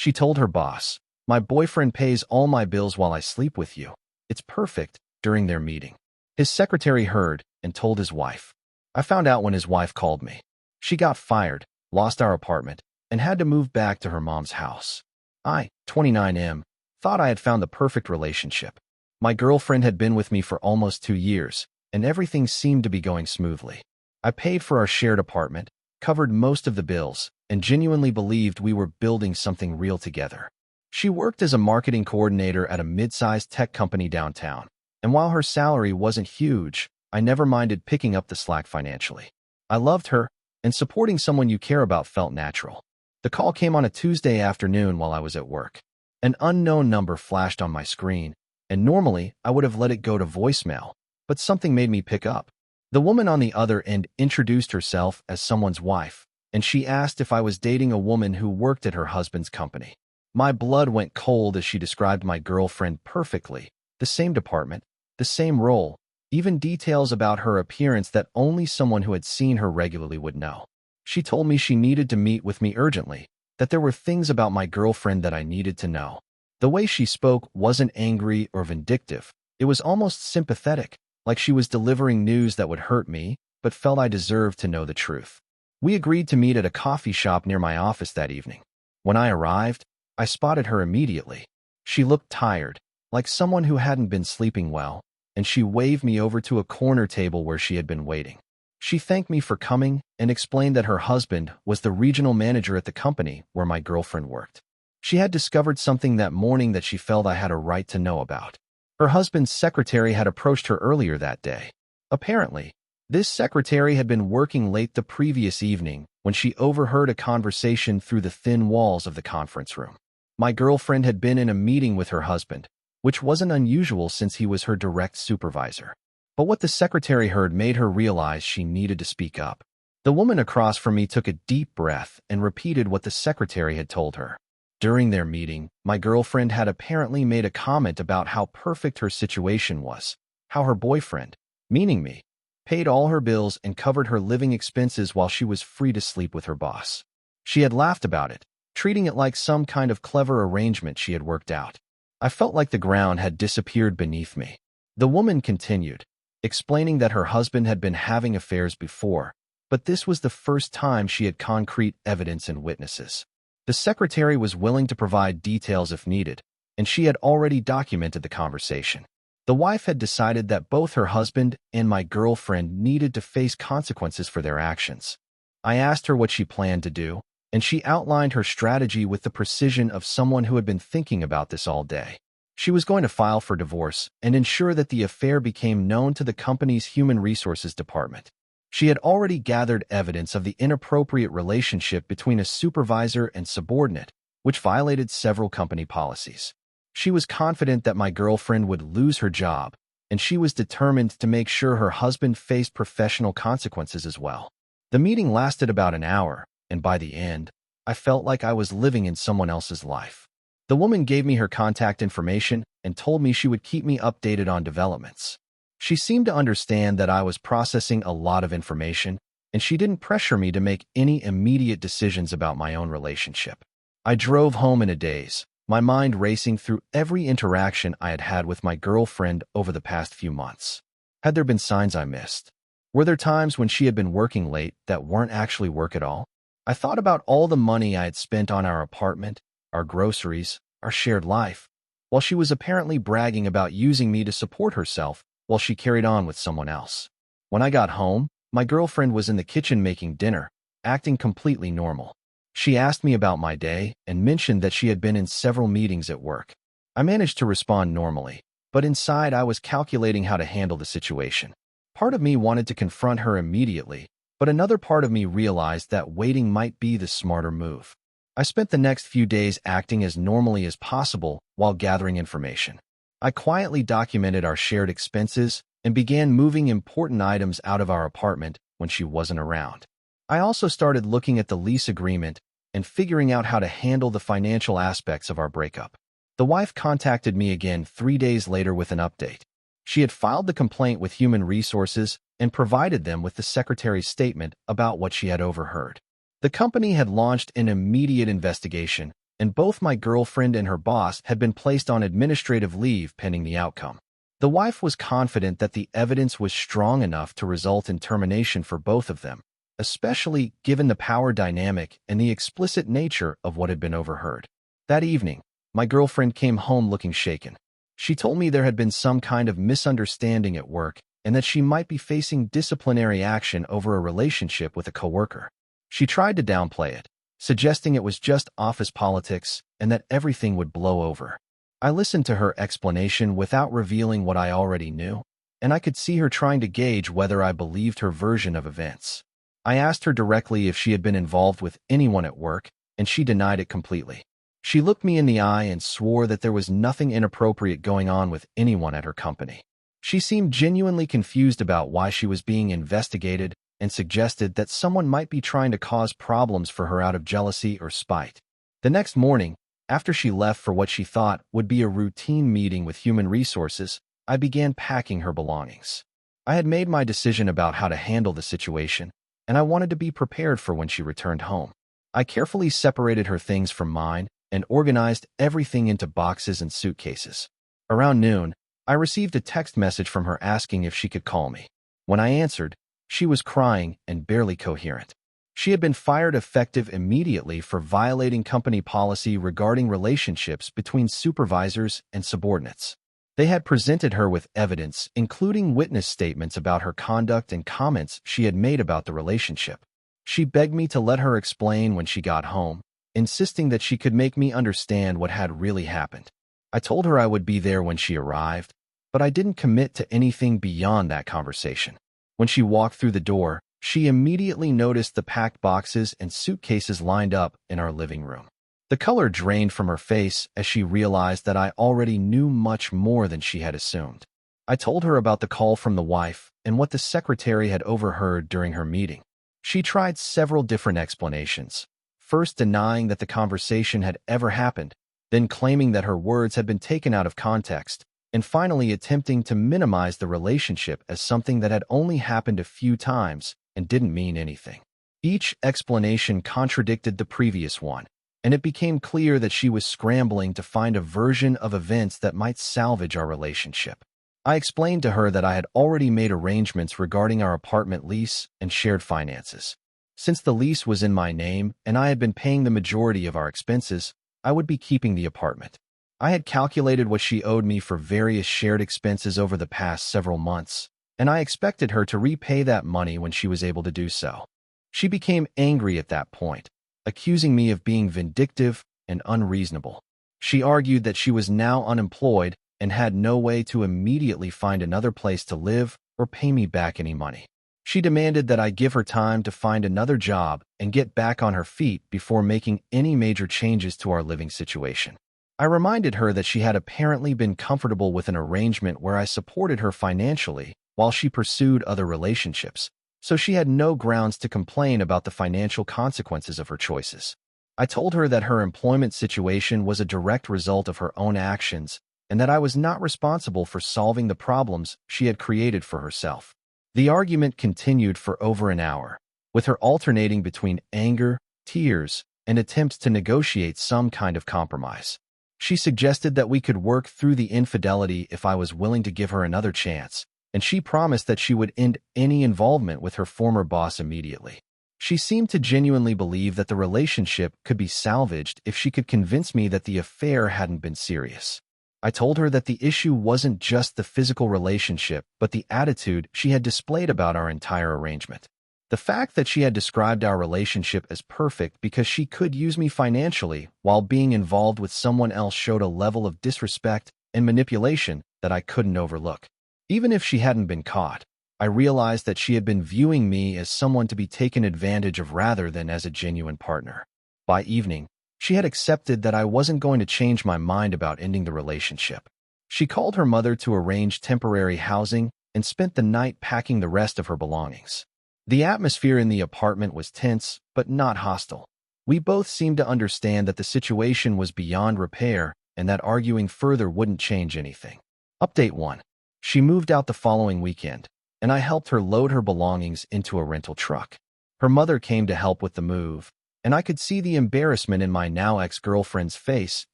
She told her boss, "My boyfriend pays all my bills while I sleep with you. It's perfect," during their meeting. His secretary heard and told his wife. I found out when his wife called me. She got fired, lost our apartment, and had to move back to her mom's house. I, 29M, thought I had found the perfect relationship. My girlfriend had been with me for almost 2 years, and everything seemed to be going smoothly. I paid for our shared apartment, covered most of the bills, and genuinely believed we were building something real together. She worked as a marketing coordinator at a mid-sized tech company downtown, and while her salary wasn't huge, I never minded picking up the slack financially. I loved her, and supporting someone you care about felt natural. The call came on a Tuesday afternoon while I was at work. An unknown number flashed on my screen, and normally I would have let it go to voicemail, but something made me pick up. The woman on the other end introduced herself as someone's wife, and she asked if I was dating a woman who worked at her husband's company. My blood went cold as she described my girlfriend perfectly. The same department, the same role, even details about her appearance that only someone who had seen her regularly would know. She told me she needed to meet with me urgently, that there were things about my girlfriend that I needed to know. The way she spoke wasn't angry or vindictive. It was almost sympathetic, like she was delivering news that would hurt me, but felt I deserved to know the truth. We agreed to meet at a coffee shop near my office that evening. When I arrived, I spotted her immediately. She looked tired, like someone who hadn't been sleeping well, and she waved me over to a corner table where she had been waiting. She thanked me for coming and explained that her husband was the regional manager at the company where my girlfriend worked. She had discovered something that morning that she felt I had a right to know about. Her husband's secretary had approached her earlier that day. Apparently, this secretary had been working late the previous evening when she overheard a conversation through the thin walls of the conference room. My girlfriend had been in a meeting with her husband, which wasn't unusual since he was her direct supervisor. But what the secretary heard made her realize she needed to speak up. The woman across from me took a deep breath and repeated what the secretary had told her. During their meeting, my girlfriend had apparently made a comment about how perfect her situation was, how her boyfriend, meaning me, paid all her bills and covered her living expenses while she was free to sleep with her boss. She had laughed about it, treating it like some kind of clever arrangement she had worked out. I felt like the ground had disappeared beneath me. The woman continued, explaining that her husband had been having affairs before, but this was the first time she had concrete evidence and witnesses. The secretary was willing to provide details if needed, and she had already documented the conversation. The wife had decided that both her husband and my girlfriend needed to face consequences for their actions. I asked her what she planned to do, and she outlined her strategy with the precision of someone who had been thinking about this all day. She was going to file for divorce and ensure that the affair became known to the company's human resources department. She had already gathered evidence of the inappropriate relationship between a supervisor and subordinate, which violated several company policies. She was confident that my girlfriend would lose her job, and she was determined to make sure her husband faced professional consequences as well. The meeting lasted about an hour, and by the end, I felt like I was living in someone else's life. The woman gave me her contact information and told me she would keep me updated on developments. She seemed to understand that I was processing a lot of information, and she didn't pressure me to make any immediate decisions about my own relationship. I drove home in a daze, my mind racing through every interaction I had had with my girlfriend over the past few months. Had there been signs I missed? Were there times when she had been working late that weren't actually work at all? I thought about all the money I had spent on our apartment, our groceries, our shared life, while she was apparently bragging about using me to support herself while she carried on with someone else. When I got home, my girlfriend was in the kitchen making dinner, acting completely normal. She asked me about my day and mentioned that she had been in several meetings at work. I managed to respond normally, but inside I was calculating how to handle the situation. Part of me wanted to confront her immediately, but another part of me realized that waiting might be the smarter move. I spent the next few days acting as normally as possible while gathering information. I quietly documented our shared expenses and began moving important items out of our apartment when she wasn't around. I also started looking at the lease agreement and figuring out how to handle the financial aspects of our breakup. The wife contacted me again 3 days later with an update. She had filed the complaint with Human Resources and provided them with the secretary's statement about what she had overheard. The company had launched an immediate investigation and both my girlfriend and her boss had been placed on administrative leave pending the outcome. The wife was confident that the evidence was strong enough to result in termination for both of them, especially given the power dynamic and the explicit nature of what had been overheard. That evening, my girlfriend came home looking shaken. She told me there had been some kind of misunderstanding at work and that she might be facing disciplinary action over a relationship with a coworker. She tried to downplay it, suggesting it was just office politics and that everything would blow over. I listened to her explanation without revealing what I already knew, and I could see her trying to gauge whether I believed her version of events. I asked her directly if she had been involved with anyone at work, and she denied it completely. She looked me in the eye and swore that there was nothing inappropriate going on with anyone at her company. She seemed genuinely confused about why she was being investigated and suggested that someone might be trying to cause problems for her out of jealousy or spite. The next morning, after she left for what she thought would be a routine meeting with human resources, I began packing her belongings. I had made my decision about how to handle the situation, and I wanted to be prepared for when she returned home. I carefully separated her things from mine and organized everything into boxes and suitcases. Around noon, I received a text message from her asking if she could call me. When I answered, she was crying and barely coherent. She had been fired effective immediately for violating company policy regarding relationships between supervisors and subordinates. They had presented her with evidence, including witness statements about her conduct and comments she had made about the relationship. She begged me to let her explain when she got home, insisting that she could make me understand what had really happened. I told her I would be there when she arrived, but I didn't commit to anything beyond that conversation. When she walked through the door, she immediately noticed the packed boxes and suitcases lined up in our living room. The color drained from her face as she realized that I already knew much more than she had assumed. I told her about the call from the wife and what the secretary had overheard during her meeting. She tried several different explanations, first denying that the conversation had ever happened, then claiming that her words had been taken out of context, and finally attempting to minimize the relationship as something that had only happened a few times and didn't mean anything. Each explanation contradicted the previous one, and it became clear that she was scrambling to find a version of events that might salvage our relationship. I explained to her that I had already made arrangements regarding our apartment lease and shared finances. Since the lease was in my name and I had been paying the majority of our expenses, I would be keeping the apartment. I had calculated what she owed me for various shared expenses over the past several months, and I expected her to repay that money when she was able to do so. She became angry at that point, accusing me of being vindictive and unreasonable. She argued that she was now unemployed and had no way to immediately find another place to live or pay me back any money. She demanded that I give her time to find another job and get back on her feet before making any major changes to our living situation. I reminded her that she had apparently been comfortable with an arrangement where I supported her financially while she pursued other relationships, so she had no grounds to complain about the financial consequences of her choices. I told her that her employment situation was a direct result of her own actions and that I was not responsible for solving the problems she had created for herself. The argument continued for over an hour, with her alternating between anger, tears, and attempts to negotiate some kind of compromise. She suggested that we could work through the infidelity if I was willing to give her another chance, and she promised that she would end any involvement with her former boss immediately. She seemed to genuinely believe that the relationship could be salvaged if she could convince me that the affair hadn't been serious. I told her that the issue wasn't just the physical relationship, but the attitude she had displayed about our entire arrangement. The fact that she had described our relationship as perfect because she could use me financially while being involved with someone else showed a level of disrespect and manipulation that I couldn't overlook. Even if she hadn't been caught, I realized that she had been viewing me as someone to be taken advantage of rather than as a genuine partner. By evening, she had accepted that I wasn't going to change my mind about ending the relationship. She called her mother to arrange temporary housing and spent the night packing the rest of her belongings. The atmosphere in the apartment was tense, but not hostile. We both seemed to understand that the situation was beyond repair and that arguing further wouldn't change anything. Update 1. She moved out the following weekend, and I helped her load her belongings into a rental truck. Her mother came to help with the move, and I could see the embarrassment in my now ex-girlfriend's face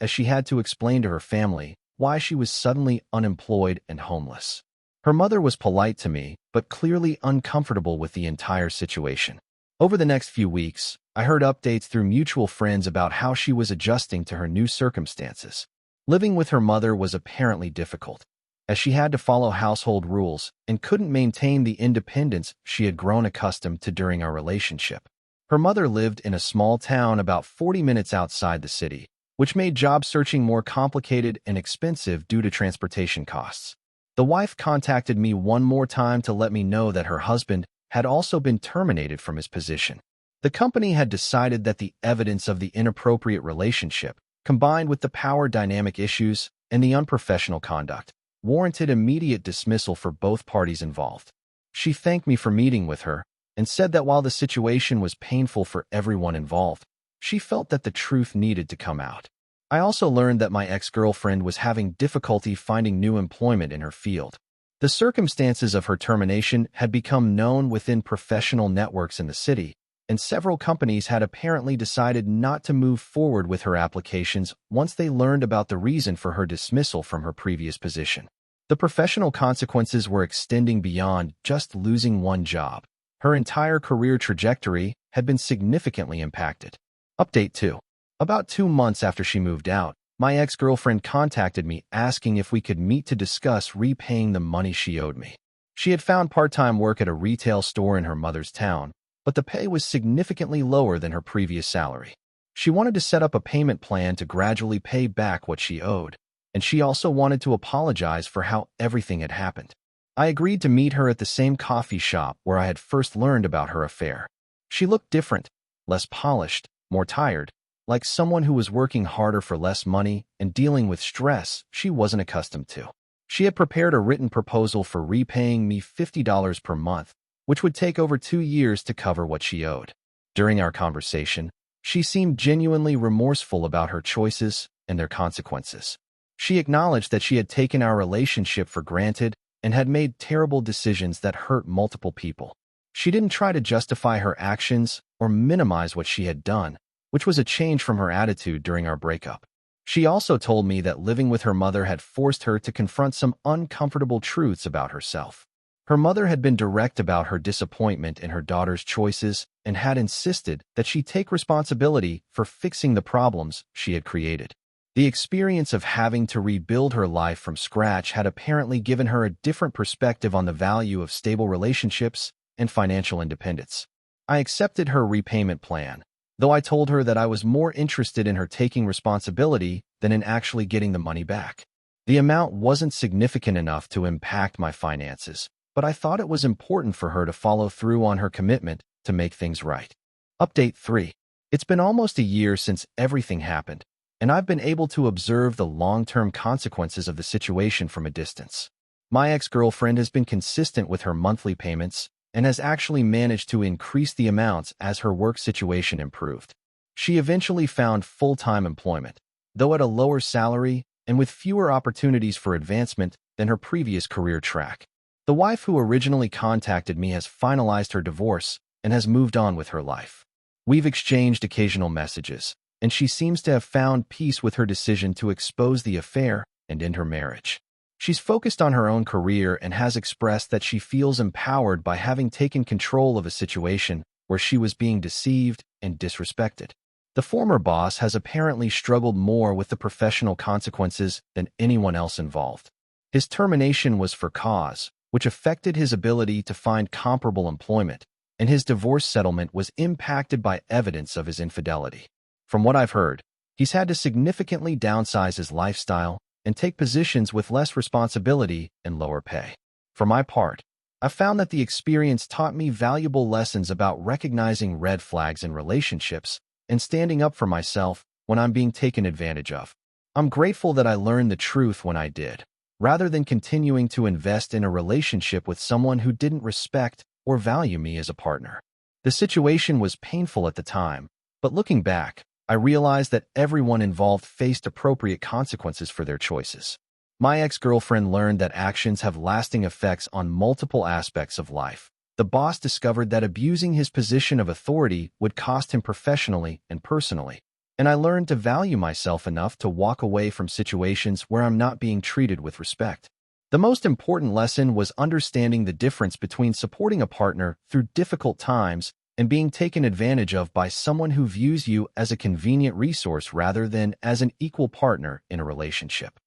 as she had to explain to her family why she was suddenly unemployed and homeless. Her mother was polite to me, but clearly uncomfortable with the entire situation. Over the next few weeks, I heard updates through mutual friends about how she was adjusting to her new circumstances. Living with her mother was apparently difficult, as she had to follow household rules and couldn't maintain the independence she had grown accustomed to during our relationship. Her mother lived in a small town about 40 minutes outside the city, which made job searching more complicated and expensive due to transportation costs. The wife contacted me one more time to let me know that her husband had also been terminated from his position. The company had decided that the evidence of the inappropriate relationship, combined with the power dynamic issues and the unprofessional conduct, warranted immediate dismissal for both parties involved. She thanked me for meeting with her and said that while the situation was painful for everyone involved, she felt that the truth needed to come out. I also learned that my ex-girlfriend was having difficulty finding new employment in her field. The circumstances of her termination had become known within professional networks in the city, and several companies had apparently decided not to move forward with her applications once they learned about the reason for her dismissal from her previous position. The professional consequences were extending beyond just losing one job. Her entire career trajectory had been significantly impacted. Update 2. About 2 months after she moved out, my ex-girlfriend contacted me asking if we could meet to discuss repaying the money she owed me. She had found part-time work at a retail store in her mother's town, but the pay was significantly lower than her previous salary. She wanted to set up a payment plan to gradually pay back what she owed, and she also wanted to apologize for how everything had happened. I agreed to meet her at the same coffee shop where I had first learned about her affair. She looked different, less polished, more tired, like someone who was working harder for less money and dealing with stress she wasn't accustomed to. She had prepared a written proposal for repaying me $50 per month, which would take over 2 years to cover what she owed. During our conversation, she seemed genuinely remorseful about her choices and their consequences. She acknowledged that she had taken our relationship for granted and had made terrible decisions that hurt multiple people. She didn't try to justify her actions or minimize what she had done, which was a change from her attitude during our breakup. She also told me that living with her mother had forced her to confront some uncomfortable truths about herself. Her mother had been direct about her disappointment in her daughter's choices and had insisted that she take responsibility for fixing the problems she had created. The experience of having to rebuild her life from scratch had apparently given her a different perspective on the value of stable relationships and financial independence. I accepted her repayment plan, though I told her that I was more interested in her taking responsibility than in actually getting the money back. The amount wasn't significant enough to impact my finances, but I thought it was important for her to follow through on her commitment to make things right. Update 3. It's been almost a year since everything happened, and I've been able to observe the long-term consequences of the situation from a distance. My ex-girlfriend has been consistent with her monthly payments and has actually managed to increase the amounts as her work situation improved. She eventually found full-time employment, though at a lower salary and with fewer opportunities for advancement than her previous career track. The wife who originally contacted me has finalized her divorce and has moved on with her life. We've exchanged occasional messages, and she seems to have found peace with her decision to expose the affair and end her marriage. She's focused on her own career and has expressed that she feels empowered by having taken control of a situation where she was being deceived and disrespected. The former boss has apparently struggled more with the professional consequences than anyone else involved. His termination was for cause, which affected his ability to find comparable employment, and his divorce settlement was impacted by evidence of his infidelity. From what I've heard, he's had to significantly downsize his lifestyle and take positions with less responsibility and lower pay. For my part, I found that the experience taught me valuable lessons about recognizing red flags in relationships and standing up for myself when I'm being taken advantage of. I'm grateful that I learned the truth when I did, rather than continuing to invest in a relationship with someone who didn't respect or value me as a partner. The situation was painful at the time, but looking back, I realized that everyone involved faced appropriate consequences for their choices. My ex-girlfriend learned that actions have lasting effects on multiple aspects of life, The boss discovered that abusing his position of authority would cost him professionally and personally. And I learned to value myself enough to walk away from situations where I'm not being treated with respect. The most important lesson was understanding the difference between supporting a partner through difficult times and being taken advantage of by someone who views you as a convenient resource rather than as an equal partner in a relationship.